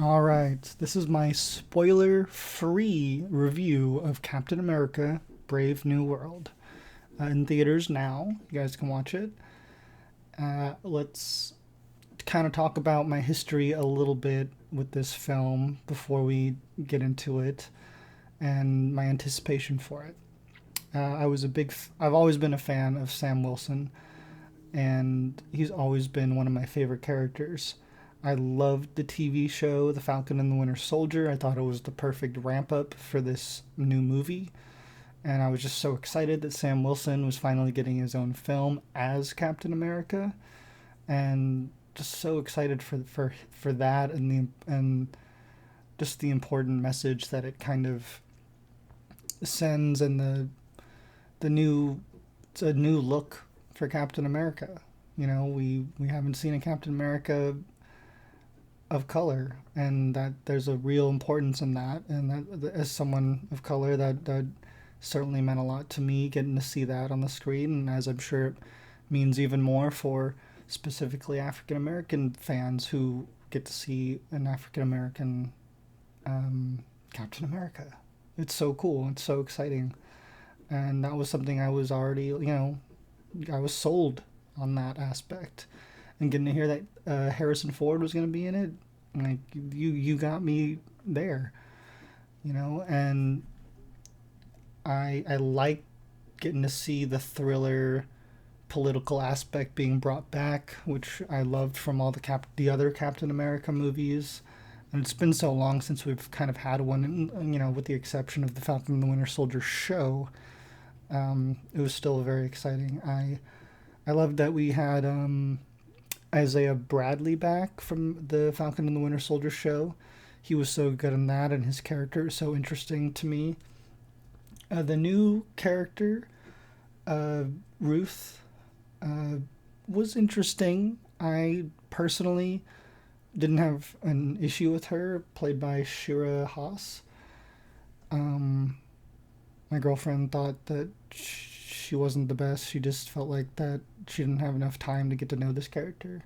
All right, this is my spoiler-free review of Captain America: Brave New World. In theaters now. You guys can watch it. Let's kind of talk about my history a little bit with this film before we get into it and my anticipation for it. I've always been a fan of Sam Wilson, and he's always been one of my favorite characters. I loved the TV show The Falcon and the Winter Soldier. I thought it was the perfect ramp up for this new movie, and I was just so excited that Sam Wilson was finally getting his own film as Captain America, and just so excited for that and just the important message that it kind of sends and the new it's a new look for Captain America. We haven't seen a Captain America of color, and that there's a real importance in that. And that, as someone of color, that certainly meant a lot to me getting to see that on the screen, and as I'm sure it means even more for specifically African American fans who get to see an African American Captain America. It's so cool. It's so exciting, and that was something I was already, I was sold on that aspect, and getting to hear that Harrison Ford was going to be in it, like you got me there, and I like getting to see the thriller political aspect being brought back, which I loved from all the other Captain America movies. And it's been so long since we've kind of had one, and, with the exception of the Falcon and the Winter Soldier show, it was still very exciting. I loved that we had Isaiah Bradley back from the Falcon and the Winter Soldier show. He was so good in that, and his character is so interesting to me. The new character, uh, Ruth, uh, was interesting. I personally didn't have an issue with her, played by Shira Haas. Um, my girlfriend thought that she wasn't the best. She just felt like that she didn't have enough time to get to know this character,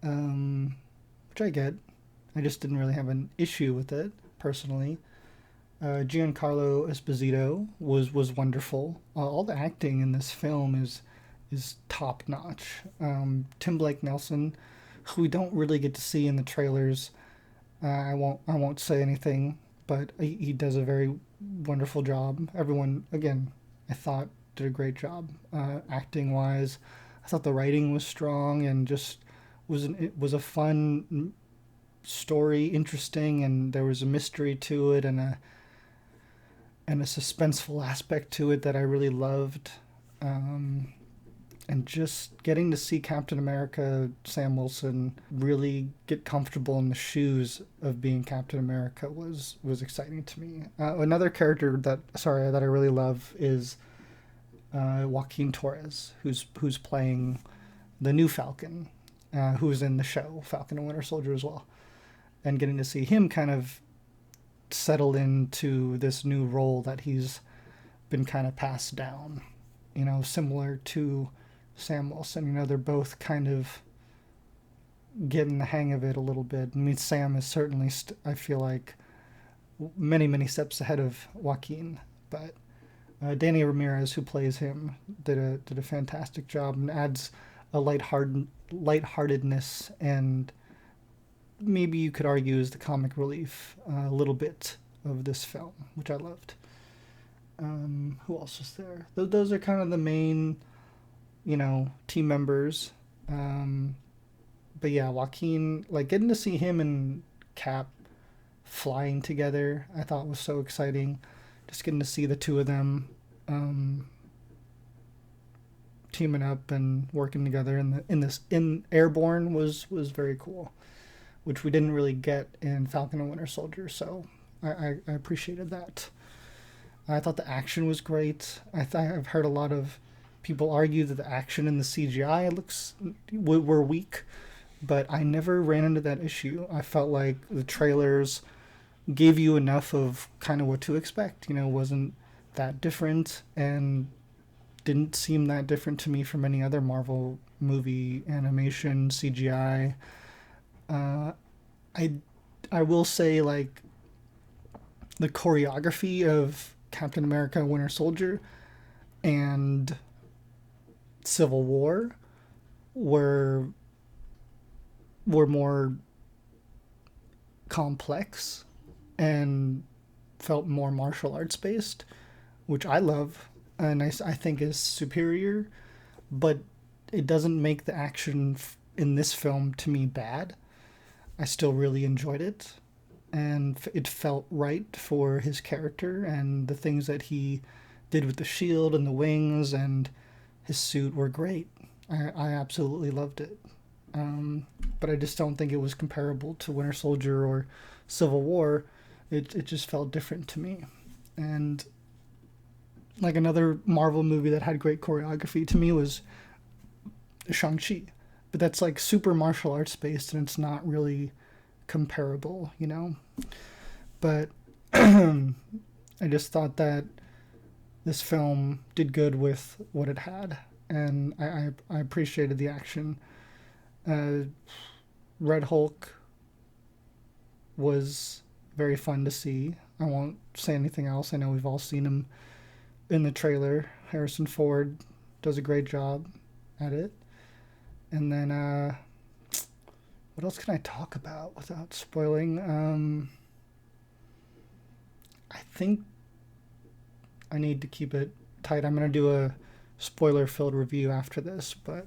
um, which I get. I just didn't really have an issue with it personally. Giancarlo Esposito was wonderful. All the acting in this film is top notch. Tim Blake Nelson, who we don't really get to see in the trailers. I won't say anything, but he does a very wonderful job. Everyone, again, I thought did a great job acting wise. I thought the writing was strong and just it was a fun story, interesting, and there was a mystery to it and a suspenseful aspect to it that I really loved. Um, and just getting to see Captain America, Sam Wilson, really get comfortable in the shoes of being Captain America was exciting to me. Another character that I really love is Joaquin Torres, who's playing the new Falcon, who's in the show Falcon and Winter Soldier as well, and getting to see him kind of settle into this new role that he's been kind of passed down, similar to Sam Wilson. They're both kind of getting the hang of it a little bit. I mean, Sam is certainly, I feel like, many, many steps ahead of Joaquin, but Danny Ramirez, who plays him, did a fantastic job and adds a lightheartedness, and maybe you could argue is the comic relief a little bit of this film, which I loved. Who else was there? Those are kind of the main, team members. Um, but yeah, Joaquin, like getting to see him and Cap flying together, I thought was so exciting. Just getting to see the two of them um, teaming up and working together in Airborne was very cool, which we didn't really get in Falcon and Winter Soldier. So I appreciated that. I thought the action was great. I've heard a lot of people argue that the action and the CGI were weak, but I never ran into that issue. I felt like the trailers gave you enough of kind of what to expect. Wasn't that different and didn't seem that different to me from any other Marvel movie animation CGI. Uh, I I will say, like, the choreography of Captain America Winter Soldier and Civil War were more complex and felt more martial arts based, which I love and I think is superior, but it doesn't make the action in this film to me bad. I still really enjoyed it, and it felt right for his character, and the things that he did with the shield and the wings and his suit were great. I absolutely loved it. But I just don't think it was comparable to Winter Soldier or Civil War. It just felt different to me. And like another Marvel movie that had great choreography to me was Shang-Chi. But that's like super martial arts based and it's not really comparable, you know? But I just thought that this film did good with what it had. And I appreciated the action. Uh, Red Hulk was very fun to see. I won't say anything else. I know we've all seen him in the trailer. Harrison Ford does a great job at it. And then, what else can I talk about without spoiling? I think I need to keep it tight. I'm going to do a spoiler filled review after this, but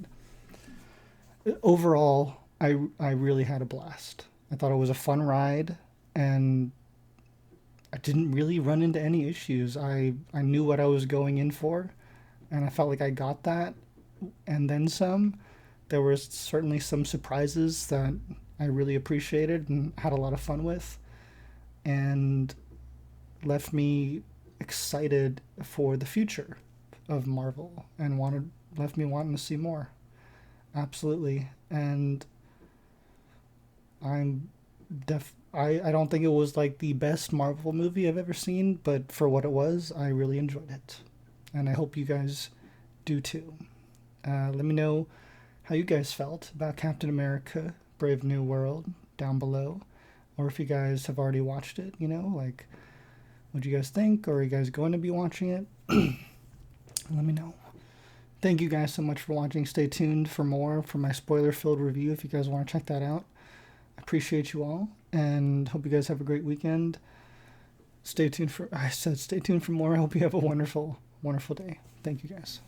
overall, I really had a blast. I thought it was a fun ride, and I didn't really run into any issues. I knew what I was going in for, and I felt like I got that, and then some. There was certainly some surprises that I really appreciated and had a lot of fun with, and left me excited for the future of Marvel and left me wanting to see more. Absolutely. And I'm I don't think it was like the best Marvel movie I've ever seen, but for what it was, I really enjoyed it. And I hope you guys do too. Let me know how you guys felt about Captain America Brave New World down below. Or if you guys have already watched it, you know, like, what do you guys think? Or are you guys going to be watching it? Let me know. Thank you guys so much for watching. Stay tuned for more for my spoiler-filled review if you guys want to check that out. I appreciate you all, and hope you guys have a great weekend. Stay tuned for more. I hope you have a wonderful, wonderful day. Thank you guys.